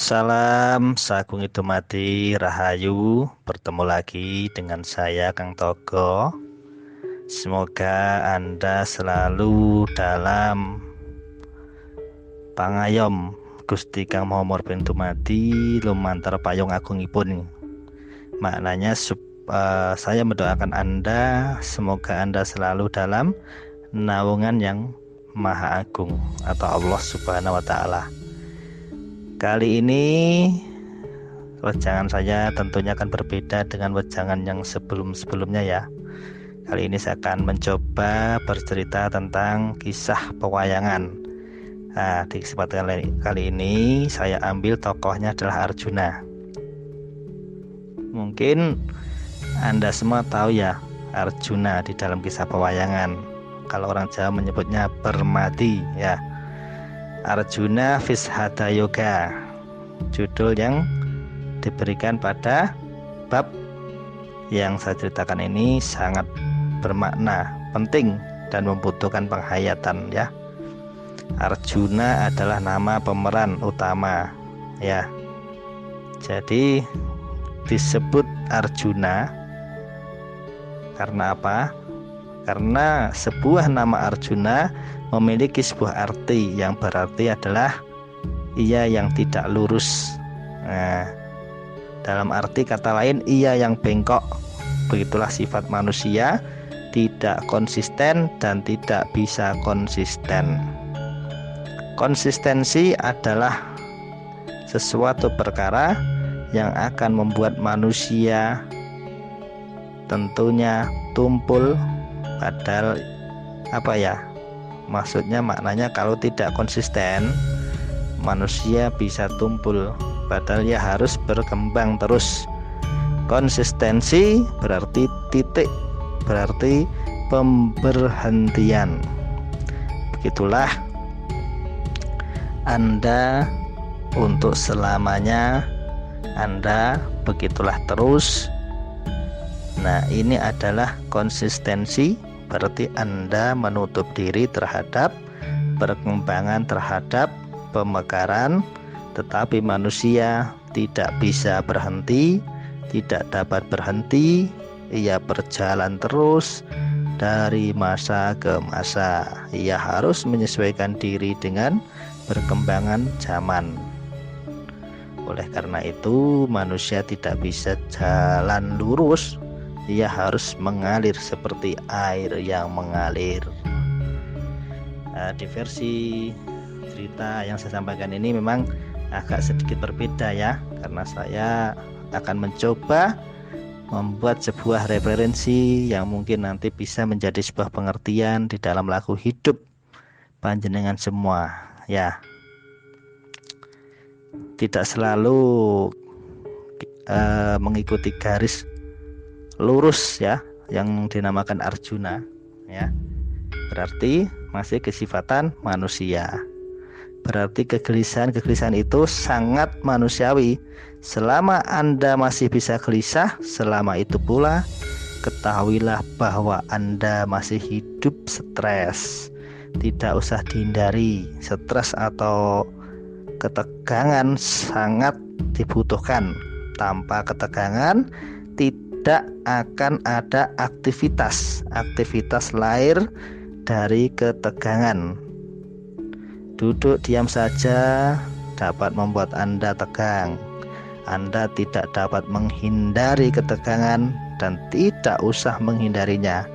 Salam Sagung Idumati Rahayu. Bertemu lagi dengan saya Kang Togo. Semoga Anda selalu dalam pangayom Gusti Kang Muhammad bin Dumati lumantar payung agungipun. Maknanya saya mendoakan Anda, semoga Anda selalu dalam naungan yang Maha Agung atau Allah Subhanahu wa Ta'ala. Kali ini wejangan saya tentunya akan berbeda dengan wejangan yang sebelum-sebelumnya ya. Kali ini saya akan mencoba bercerita tentang kisah pewayangan. Nah, di kesempatan kali ini saya ambil tokohnya adalah Arjuna. Mungkin Anda semua tahu ya Arjuna di dalam kisah pewayangan. Kalau orang Jawa menyebutnya Permati ya. Arjuna Vishada Yoga, judul yang diberikan pada bab yang saya ceritakan ini sangat bermakna, penting dan membutuhkan penghayatan ya. Arjuna adalah nama pemeran utama ya. Jadi disebut Arjuna karena apa? Karena sebuah nama Arjuna memiliki sebuah arti yang berarti adalah ia yang tidak lurus. Nah, dalam arti kata lain ia yang bengkok. Begitulah sifat manusia, tidak konsisten dan tidak bisa konsisten. Konsistensi adalah sesuatu perkara yang akan membuat manusia tentunya tumpul, padahal apa ya? Maksudnya maknanya kalau tidak konsisten manusia bisa tumpul, padahal ya harus berkembang terus. Konsistensi berarti titik, berarti pemberhentian. Begitulah Anda untuk selamanya, Anda begitulah terus. Nah, ini adalah konsistensi, berarti Anda menutup diri terhadap perkembangan, terhadap pemekaran, tetapi manusia tidak bisa berhenti, tidak dapat berhenti, ia berjalan terus dari masa ke masa. Ia harus menyesuaikan diri dengan perkembangan zaman. Oleh karena itu manusia tidak bisa jalan lurus, ia harus mengalir seperti air yang mengalir. Di versi cerita yang saya sampaikan ini memang agak sedikit berbeda ya, karena saya akan mencoba membuat sebuah referensi yang mungkin nanti bisa menjadi sebuah pengertian di dalam laku hidup panjenengan semua ya. Tidak selalu mengikuti garis lurus ya yang dinamakan Arjuna ya, berarti masih kesifatan manusia, berarti kegelisahan itu sangat manusiawi. Selama Anda masih bisa gelisah, selama itu pula ketahuilah bahwa Anda masih hidup stres. Tidak usah dihindari, stres atau ketegangan sangat dibutuhkan. Tanpa ketegangan tidak akan ada aktivitas lahir dari ketegangan. Duduk diam saja dapat membuat Anda tegang. Anda tidak dapat menghindari ketegangan dan tidak usah menghindarinya.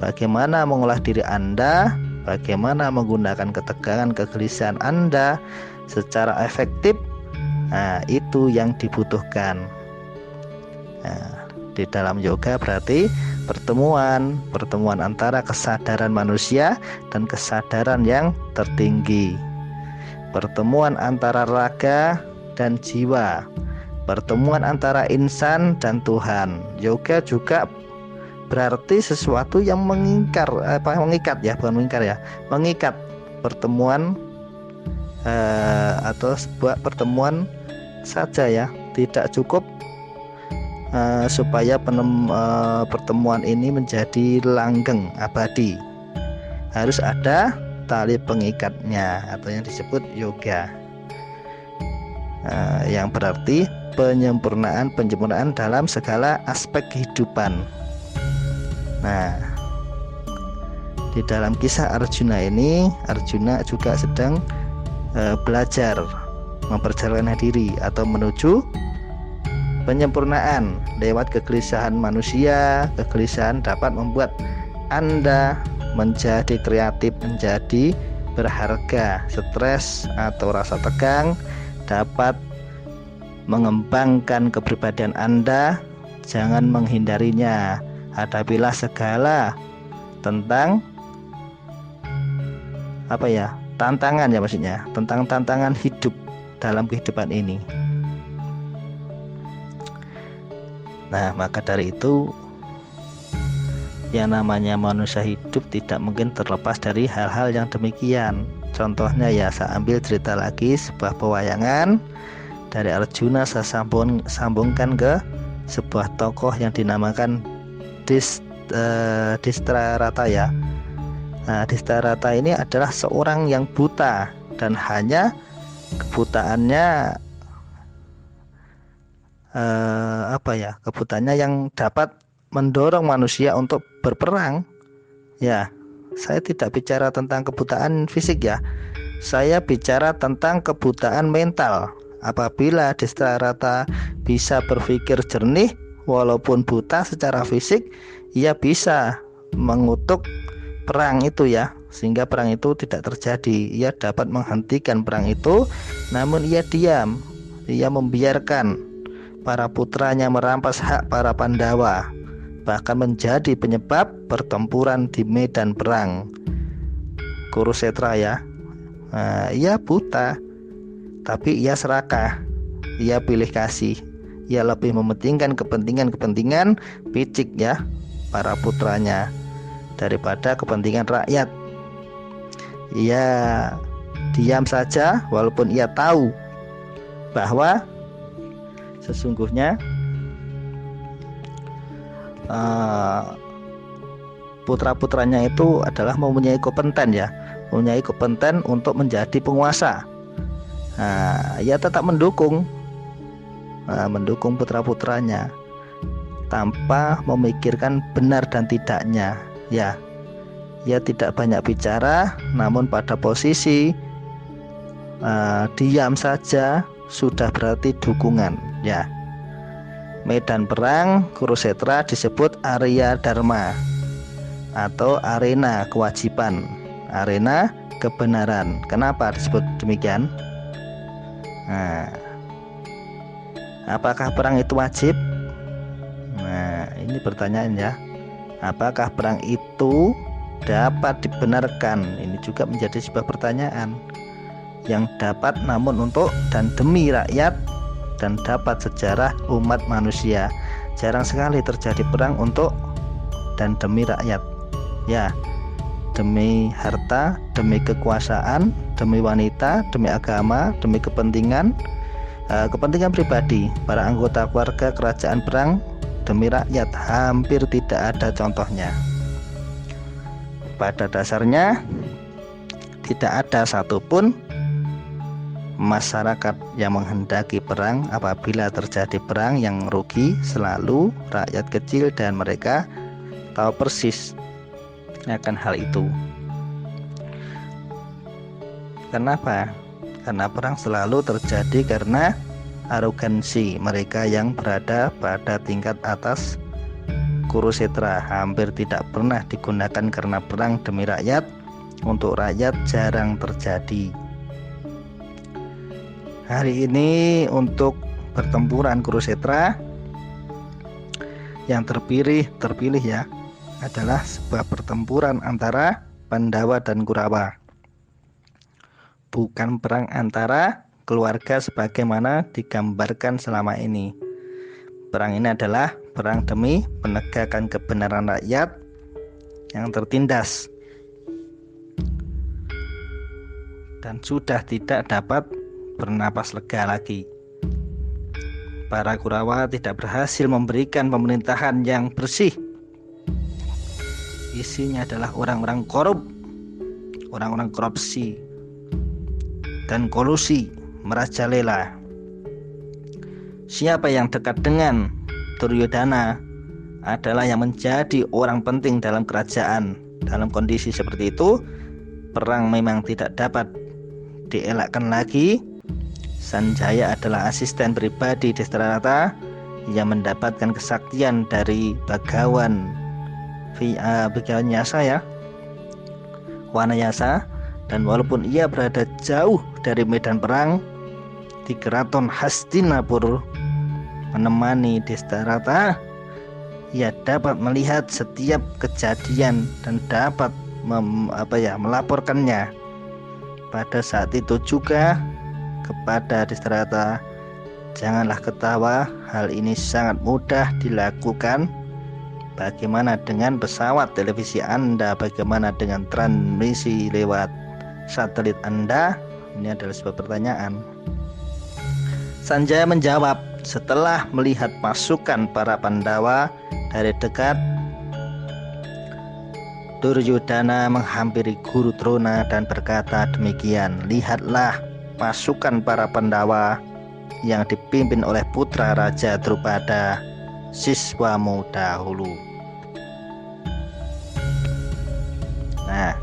Bagaimana mengolah diri Anda, bagaimana menggunakan ketegangan, kegelisahan Anda secara efektif, nah itu yang dibutuhkan. Nah, di dalam yoga berarti pertemuan antara kesadaran manusia dan kesadaran yang tertinggi, pertemuan antara raga dan jiwa, pertemuan antara insan dan Tuhan. Yoga juga berarti sesuatu yang mengikat pertemuan atau sebuah pertemuan saja ya, tidak cukup supaya pertemuan ini menjadi langgeng abadi. Harus ada tali pengikatnya atau yang disebut yoga. yang berarti penyempurnaan dalam segala aspek kehidupan. Nah, di dalam kisah Arjuna ini, Arjuna juga sedang belajar memperjalankan diri atau menuju penyempurnaan lewat kegelisahan manusia. Kegelisahan dapat membuat Anda menjadi kreatif, menjadi berharga. Stres atau rasa tegang dapat mengembangkan kepribadian Anda. Jangan menghindarinya. Hadapilah segala tentang tantangan ya, maksudnya tentang tantangan hidup dalam kehidupan ini. Nah, maka dari itu yang namanya manusia hidup tidak mungkin terlepas dari hal-hal yang demikian. Contohnya ya, saya ambil cerita lagi sebuah pewayangan dari Arjuna, saya sambungkan ke sebuah tokoh yang dinamakan Distrarata ya. Nah, Distrarata ini adalah seorang yang buta, dan hanya kebutaannya kebutaannya yang dapat mendorong manusia untuk berperang. Ya, saya tidak bicara tentang kebutaan fisik ya. Saya bicara tentang kebutaan mental. Apabila Distrarata bisa berpikir jernih walaupun buta secara fisik, ia bisa mengutuk perang itu ya, sehingga perang itu tidak terjadi. Ia dapat menghentikan perang itu, namun ia diam. Ia membiarkan para putranya merampas hak para Pandawa, bahkan menjadi penyebab pertempuran di medan perang Kurusetra ya. Ia buta, tapi ia serakah. Ia pilih kasih. Ia lebih mementingkan kepentingan picik ya, para putranya, daripada kepentingan rakyat. Ia diam saja walaupun ia tahu bahwa sesungguhnya putra-putranya itu adalah mempunyai kompeten untuk menjadi penguasa. Ia tetap mendukung putra-putranya tanpa memikirkan benar dan tidaknya ya. Ia tidak banyak bicara, namun pada posisi diam saja sudah berarti dukungan ya. Medan perang Kurusetra disebut area dharma atau arena kewajiban, arena kebenaran. Kenapa disebut demikian? Apakah perang itu wajib? Nah, ini pertanyaan ya. Apakah perang itu dapat dibenarkan? Ini juga menjadi sebuah pertanyaan yang dapat namun untuk dan demi rakyat dan dapat sejarah umat manusia. Jarang sekali terjadi perang untuk dan demi rakyat ya, demi harta, demi kekuasaan, demi wanita, demi agama, demi kepentingan pribadi. Para anggota keluarga kerajaan perang demi rakyat hampir tidak ada contohnya. Pada dasarnya tidak ada satupun masyarakat yang menghendaki perang. Apabila terjadi perang, yang rugi selalu rakyat kecil, dan mereka tahu persis akan hal itu. Kenapa? Karena perang selalu terjadi karena arogansi mereka yang berada pada tingkat atas Kurusetra. Hampir tidak pernah digunakan karena perang demi rakyat, untuk rakyat jarang terjadi. Hari ini untuk pertempuran Kurusetra yang terpilih ya adalah sebuah pertempuran antara Pandawa dan Kurawa, bukan perang antara keluarga sebagaimana digambarkan selama ini. Perang ini adalah perang demi penegakan kebenaran rakyat yang tertindas dan sudah tidak dapat bernapas lega lagi. Para Kurawa tidak berhasil memberikan pemerintahan yang bersih. Isinya adalah orang-orang korup, orang-orang korupsi dan kolusi merajalela. Siapa yang dekat dengan Duryodhana adalah yang menjadi orang penting dalam kerajaan. Dalam kondisi seperti itu, perang memang tidak dapat dielakkan lagi. Sanjaya adalah asisten pribadi Destharata yang mendapatkan kesaktian dari Bhagawan Yasa ya, Wanayasa, dan walaupun ia berada jauh dari medan perang di keraton Hastinapur menemani Destharata, ia dapat melihat setiap kejadian dan dapat melaporkannya pada saat itu juga kepada Destharata. Janganlah ketawa, hal ini sangat mudah dilakukan. Bagaimana dengan pesawat televisi Anda? Bagaimana dengan transmisi lewat satelit Anda? Ini adalah sebuah pertanyaan. Sanjaya menjawab, setelah melihat pasukan para Pandawa dari dekat, Duryodhana menghampiri Guru Drona dan berkata demikian, lihatlah pasukan para Pandawa yang dipimpin oleh putra Raja Drupada, siswamu dahulu. Nah,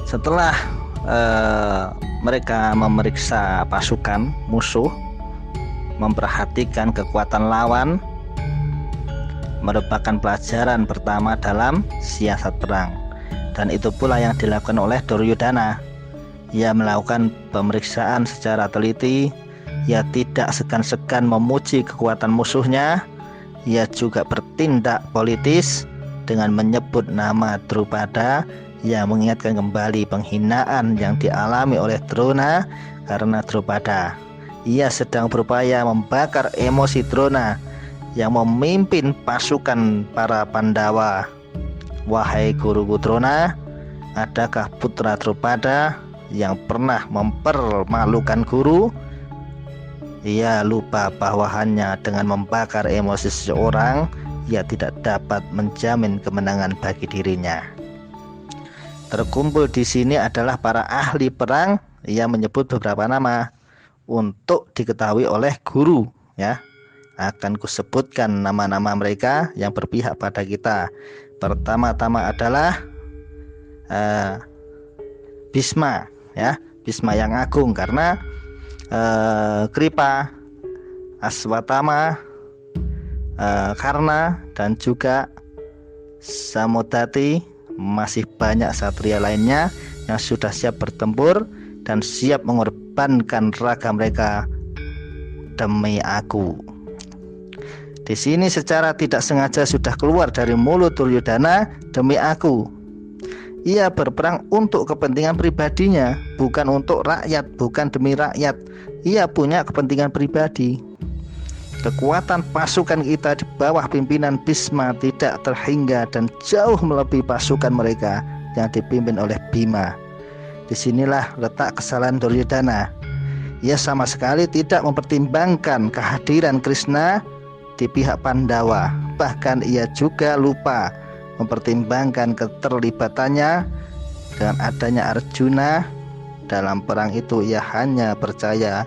setelah mereka memeriksa pasukan musuh, memperhatikan kekuatan lawan, merupakan pelajaran pertama dalam siasat perang. Dan itu pula yang dilakukan oleh Duryodhana. Ia melakukan pemeriksaan secara teliti. Ia tidak segan-segan memuji kekuatan musuhnya. Ia juga bertindak politis dengan menyebut nama Drupada, yang mengingatkan kembali penghinaan yang dialami oleh Drona karena Drupada. Ia sedang berupaya membakar emosi Drona yang memimpin pasukan para Pandawa. Wahai guruku Drona, adakah putra Drupada yang pernah mempermalukan guru? Ia lupa bahwa hanya dengan membakar emosi seseorang, ia tidak dapat menjamin kemenangan bagi dirinya. Terkumpul di sini adalah para ahli perang. Ia menyebut beberapa nama untuk diketahui oleh guru, ya. Akan kusebutkan nama-nama mereka yang berpihak pada kita. Pertama-tama adalah Bhisma, ya, Bhisma yang agung, karena Kripa, Aswatthama, Karna, dan juga Samodati. Masih banyak satria lainnya yang sudah siap bertempur dan siap mengorbankan raga mereka demi aku. Di sini secara tidak sengaja sudah keluar dari mulut Duryodhana, demi aku. Ia berperang untuk kepentingan pribadinya, bukan untuk rakyat, bukan demi rakyat. Ia punya kepentingan pribadi. Kekuatan pasukan kita di bawah pimpinan Bhisma tidak terhingga dan jauh melebihi pasukan mereka yang dipimpin oleh Bima. Disinilah letak kesalahan Duryodhana. Ia sama sekali tidak mempertimbangkan kehadiran Krishna di pihak Pandawa. Bahkan ia juga lupa mempertimbangkan keterlibatannya dengan adanya Arjuna dalam perang itu. Ia hanya percaya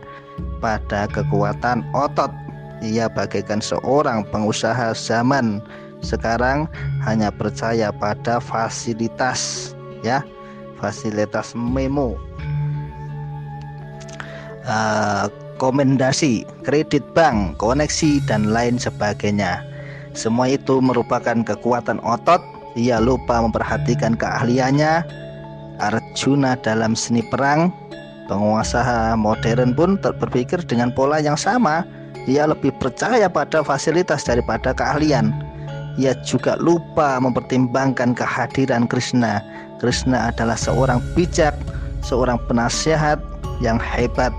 pada kekuatan otot. Ia bagaikan seorang pengusaha zaman sekarang, hanya percaya pada fasilitas, ya, fasilitas memo, komendasi, kredit bank, koneksi, dan lain sebagainya. Semua itu merupakan kekuatan otot. Ia lupa memperhatikan keahliannya. Arjuna dalam seni perang, pengusaha modern pun berpikir dengan pola yang sama. Ia lebih percaya pada fasilitas daripada keahlian. Ia juga lupa mempertimbangkan kehadiran Krishna. Krishna adalah seorang bijak, seorang penasihat yang hebat.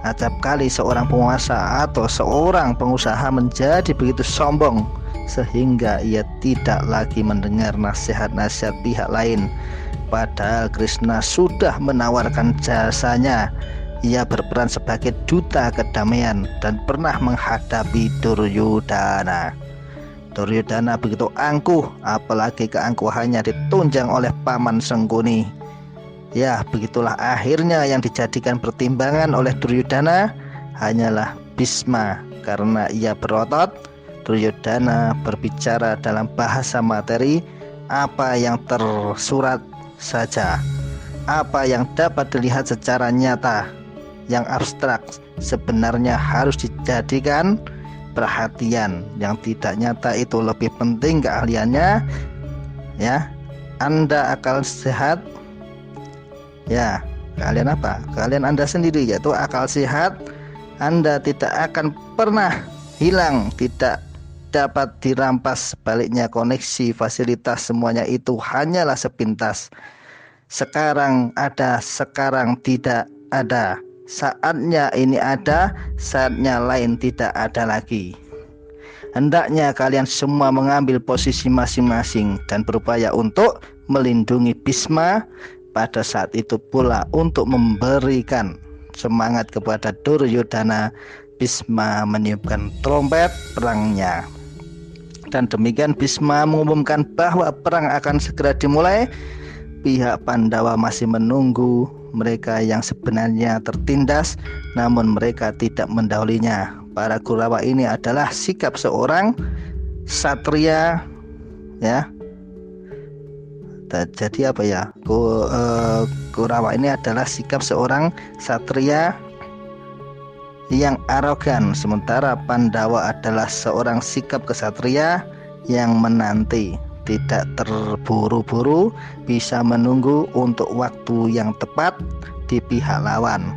Acap kali seorang penguasa atau seorang pengusaha menjadi begitu sombong sehingga ia tidak lagi mendengar nasihat-nasihat pihak lain. Padahal Krishna sudah menawarkan jasanya. Ia berperan sebagai duta kedamaian dan pernah menghadapi Duryodhana. Duryodhana begitu angkuh, apalagi keangkuhannya ditunjang oleh paman Sengkuni. Ya, begitulah akhirnya yang dijadikan pertimbangan oleh Duryodhana hanyalah Bhisma. Karena ia berotot, Duryodhana berbicara dalam bahasa materi, apa yang tersurat saja, apa yang dapat dilihat secara nyata. Yang abstrak sebenarnya harus dijadikan perhatian, yang tidak nyata itu lebih penting keahliannya. Ya, Anda akal sehat, ya, keahlian apa? Keahlian Anda sendiri, yaitu akal sehat. Anda tidak akan pernah hilang, tidak dapat dirampas. Sebaliknya koneksi, fasilitas, semuanya itu hanyalah sepintas. Sekarang ada, sekarang tidak ada. Saatnya ini ada, saatnya lain tidak ada lagi. Hendaknya kalian semua mengambil posisi masing-masing dan berupaya untuk melindungi Bhisma. Pada saat itu pula untuk memberikan semangat kepada Duryodhana, Bhisma meniupkan trompet perangnya. Dan demikian Bhisma mengumumkan bahwa perang akan segera dimulai. Pihak Pandawa masih menunggu, mereka yang sebenarnya tertindas, namun mereka tidak mendahulinya. Para Kurawa ini adalah sikap seorang satria, ya. Jadi apa ya? Kurawa ini adalah sikap seorang satria yang arogan, sementara Pandawa adalah seorang sikap kesatria yang menanti, tidak terburu-buru, bisa menunggu untuk waktu yang tepat di pihak lawan.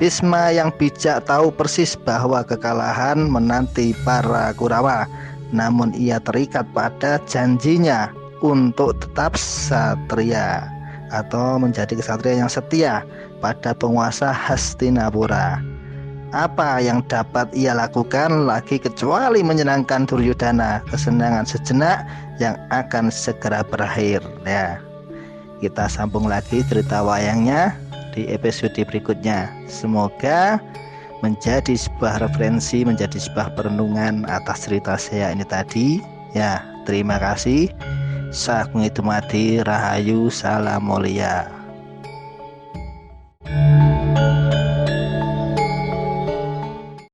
Bhisma yang bijak tahu persis bahwa kekalahan menanti para Kurawa, namun ia terikat pada janjinya untuk tetap satria atau menjadi kesatria yang setia pada penguasa Hastinapura. Apa yang dapat ia lakukan lagi kecuali menyenangkan Duryodhana, kesenangan sejenak yang akan segera berakhir. Ya, kita sambung lagi cerita wayangnya di episode berikutnya. Semoga menjadi sebuah referensi, menjadi sebuah perenungan atas cerita saya ini tadi. Ya, terima kasih. Sagung Idumadi Rahayu Salam Mulia.